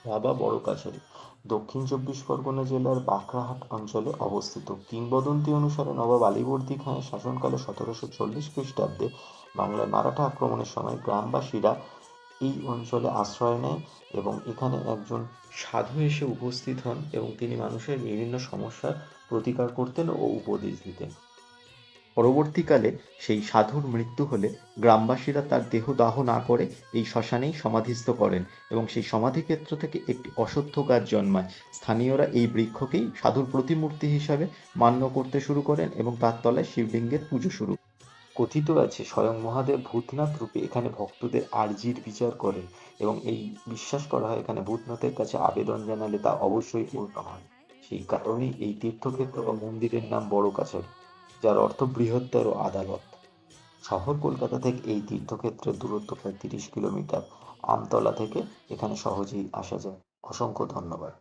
বাবা বড় কাছারি দক্ষিণ চব্বিশ পরগনা জেলার বাঁকড়াহাট অঞ্চলে অবস্থিত। কিংবদন্তি অনুসারে নবাব আলীবর্দী খাঁয়ের শাসনকালে 1740 খ্রিস্টাব্দে বাংলায় মারাঠা আক্রমণের সময় গ্রামবাসীরা এই অঞ্চলে আশ্রয় নেয় এবং এখানে একজন সাধু এসে উপস্থিত হন এবং তিনি মানুষের বিভিন্ন সমস্যার প্রতিকার করতেন ও উপদেশ দিতেন। পরবর্তীকালে সেই সাধুর মৃত্যু হলে গ্রামবাসীরা তার দেহ দাহ না করে এই শ্মশানেই সমাধিস্থ করেন এবং সেই সমাধিক্ষেত্র থেকে একটি অশ্বত্থ গাছ জন্মায়। স্থানীয়রা এই বৃক্ষকেই সাধুর প্রতিমূর্তি হিসাবে মান্য করতে শুরু করেন এবং তার তলায় শিবলিঙ্গের পুজো শুরু। কথিত আছে স্বয়ং মহাদেব ভূতনাথ রূপে এখানে ভক্তদের আর্জির বিচার করেন এবং এই বিশ্বাস করা হয় এখানে ভূতনাথের কাছে আবেদন জানালে তা অবশ্যই পূর্ণ হয়। সেই কারণেই এই তীর্থক্ষেত্র বা মন্দিরের নাম বড় কাছারি, যার অর্থ বৃহত্তর আদালত। শহর কলকাতা থেকে এই তীর্থক্ষেত্রের দূরত্ব প্রায় 30 কিলোমিটার। আমতলা থেকে এখানে সহজেই আসা যায়। অসংখ্য ধন্যবাদ।